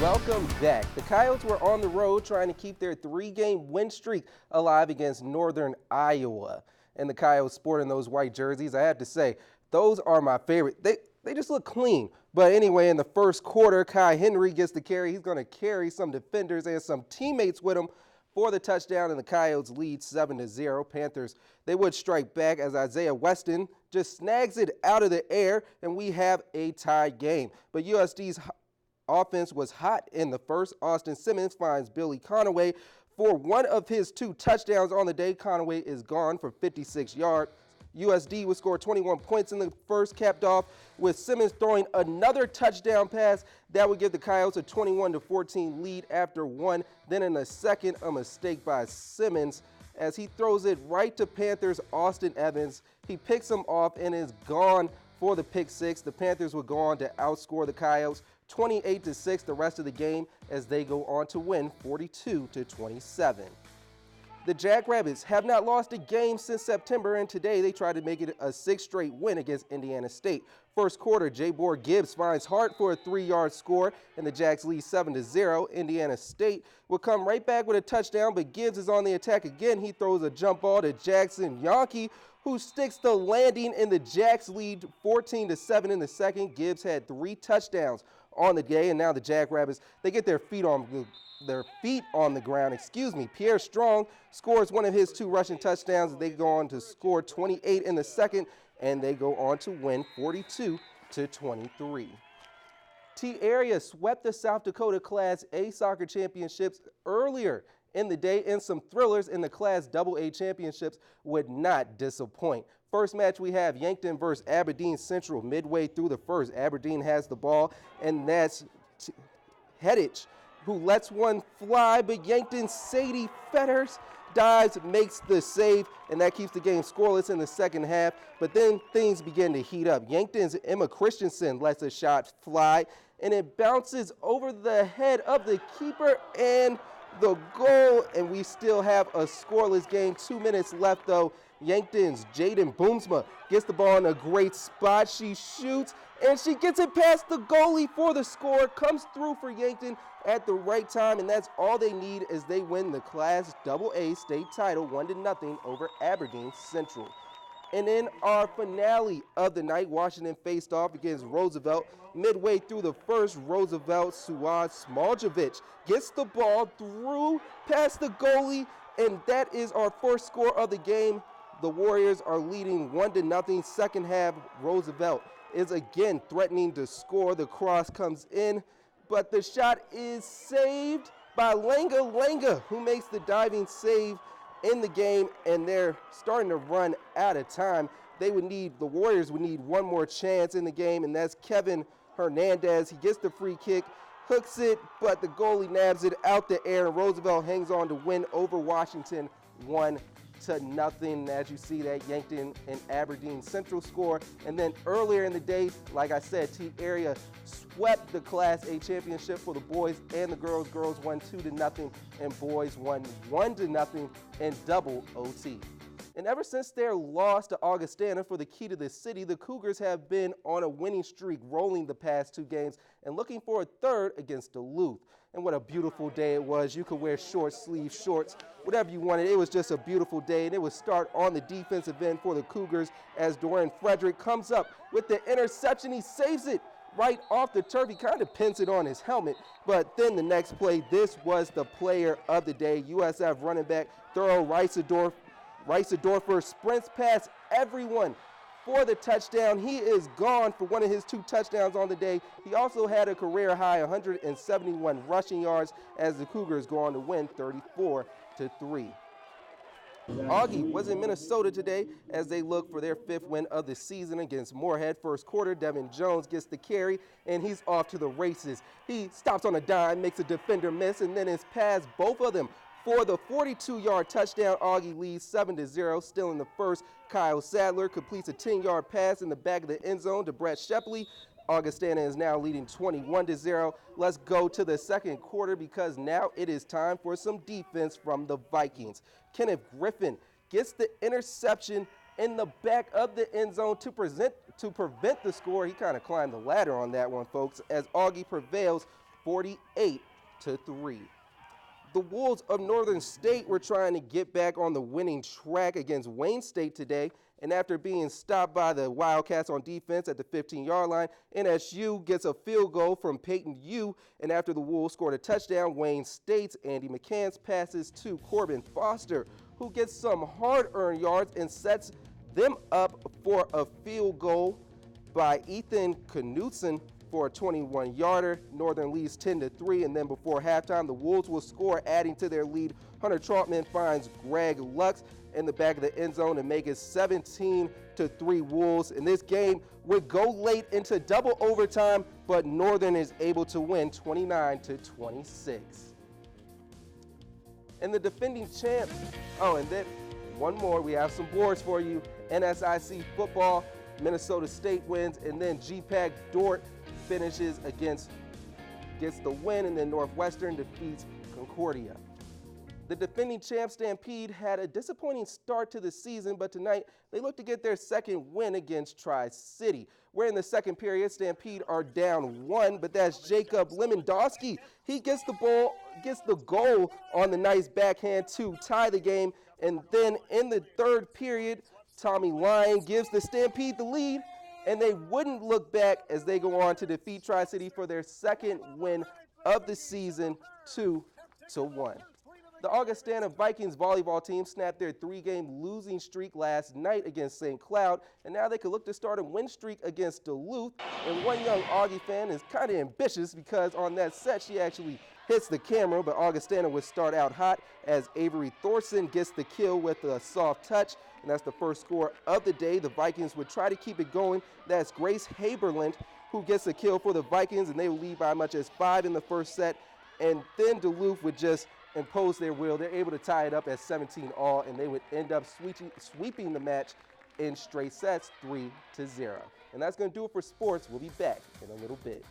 Welcome back. The Coyotes were on the road trying to keep their 3-game win streak alive against Northern Iowa. And the Coyotes sporting those white jerseys, I have to say, those are my favorite. They just look clean. But anyway, in the first quarter, Kai Henry gets the carry. He's going to carry some defenders and some teammates with him for the touchdown, and the Coyotes lead 7-0. Panthers, they would strike back as Isaiah Weston just snags it out of the air, and we have a tied game. But USD's offense was hot in the first. Austin Simmons finds Billy Conaway for one of his 2 touchdowns on the day. Conaway is gone for 56 yards. USD would score 21 points in the first, capped off with Simmons throwing another touchdown pass that would give the Coyotes a 21-14 lead after one. Then in the second, a mistake by Simmons as he throws it right to Panthers' Austin Evans. He picks him off and is gone for the pick six. The Panthers would go on to outscore the Coyotes 28-6 the rest of the game as they go on to win 42-27. The Jackrabbits have not lost a game since September, and today they try to make it a 6th straight win against Indiana State. First quarter, Jabor Gibbs finds Hart for a 3-yard score, and the Jacks lead 7-0. Indiana State will come right back with a touchdown, but Gibbs is on the attack again. He throws a jump ball to Jackson Yankee, who sticks the landing, and the Jacks lead 14-7 in the second. Gibbs had 3 touchdowns on the day, and now the Jackrabbits, they get their feet on the ground. Pierre Strong scores one of his 2 rushing touchdowns. They go on to score 28 in the second, and they go on to win 42-23. T-Area swept the South Dakota Class A soccer championships earlier in the day, and some thrillers in the Class AA championships would not disappoint. First match, we have Yankton versus Aberdeen Central. Midway through the first, Aberdeen has the ball, and that's Hedich who lets one fly, but Yankton's Sadie Fetters dives, makes the save, and that keeps the game scoreless in the second half. But then things begin to heat up. Yankton's Emma Christensen lets a shot fly, and it bounces over the head of the keeper and the goal, and we still have a scoreless game. 2 minutes left, though. Yankton's Jaden Boomsma gets the ball in a great spot. She shoots, and she gets it past the goalie for the score. Comes through for Yankton at the right time, and that's all they need as they win the Class AA state title 1-0 over Aberdeen Central. And in our finale of the night, Washington faced off against Roosevelt. Midway through the first, Roosevelt Suad Smoljevic gets the ball through past the goalie, and that is our first score of the game. The Warriors are leading 1-0. Second half, Roosevelt is again threatening to score. The cross comes in, but the shot is saved by Langa, who makes the diving save in the game, and they're starting to run out of time. The Warriors would need one more chance in the game, and that's Kevin Hernandez. He gets the free kick, hooks it, but the goalie nabs it out the air, and Roosevelt hangs on to win over Washington 1-0. As you see, that Yankton and Aberdeen Central score. And then earlier in the day, like I said, T-Area swept the Class A championship for the boys and the girls. Girls won 2-0, and boys won 1-0 in double OT. And ever since their loss to Augustana for the key to the city, the Cougars have been on a winning streak, rolling the past 2 games and looking for a third against Duluth. And what a beautiful day it was. You could wear short sleeve shorts, whatever you wanted. It was just a beautiful day, and it would start on the defensive end for the Cougars as Dorian Frederick comes up with the interception. He saves it right off the turf. He kind of pins it on his helmet, but then the next play, this was the player of the day. USF running back Thurl Reiserdorfer sprints past everyone for the touchdown. He is gone for one of his 2 touchdowns on the day. He also had a career high 171 rushing yards as the Cougars go on to win 34-3. Augie was in Minnesota today as they look for their 5th win of the season against Moorhead. First quarter, Devin Jones gets the carry, and he's off to the races. He stops on a dime, makes a defender miss, and then is past both of them for the 42-yard touchdown. Augie leads 7-0. Still in the first, Kyle Sadler completes a 10-yard pass in the back of the end zone to Brett Shepley. Augustana is now leading 21-0. Let's go to the second quarter because now it is time for some defense from the Vikings. Kenneth Griffin gets the interception in the back of the end zone to prevent the score. He kind of climbed the ladder on that one, folks, as Augie prevails 48-3. The Wolves of Northern State were trying to get back on the winning track against Wayne State today, and after being stopped by the Wildcats on defense at the 15-yard line, NSU gets a field goal from Peyton Yu, and after the Wolves scored a touchdown, Wayne State's Andy McCants passes to Corbin Foster, who gets some hard-earned yards and sets them up for a field goal by Ethan Knutson for a 21-yarder. Northern leads 10-3, and then before halftime, the Wolves will score, adding to their lead. Hunter Trautman finds Greg Lux in the back of the end zone and make it 17-3 Wolves. And this game would go late into double overtime, but Northern is able to win 29-26. And the defending champs, and then one more, we have some boards for you. NSIC football, Minnesota State wins, and then GPAC Dordt gets the win, and then Northwestern defeats Concordia. The defending champ Stampede had a disappointing start to the season, but tonight they look to get their second win against Tri-City. Where in the second period, Stampede are down 1, but that's Jacob Lemondowski. He gets the goal on the nice backhand to tie the game, and then in the third period, Tommy Lyon gives the Stampede the lead, and they wouldn't look back as they go on to defeat Tri-City for their second win of the season, 2-1. The Augustana Vikings volleyball team snapped their 3-game losing streak last night against St. Cloud, and now they could look to start a win streak against Duluth. And one young Augie fan is kind of ambitious because on that set she actually hits the camera, but Augustana would start out hot as Avery Thorson gets the kill with a soft touch, and that's the first score of the day. The Vikings would try to keep it going. That's Grace Haberland who gets a kill for the Vikings, and they will lead by as much as 5 in the first set, and then Duluth would just impose their will. They're able to tie it up at 17-all, and they would end up sweeping the match in straight sets 3-0. And that's going to do it for sports. We'll be back in a little bit.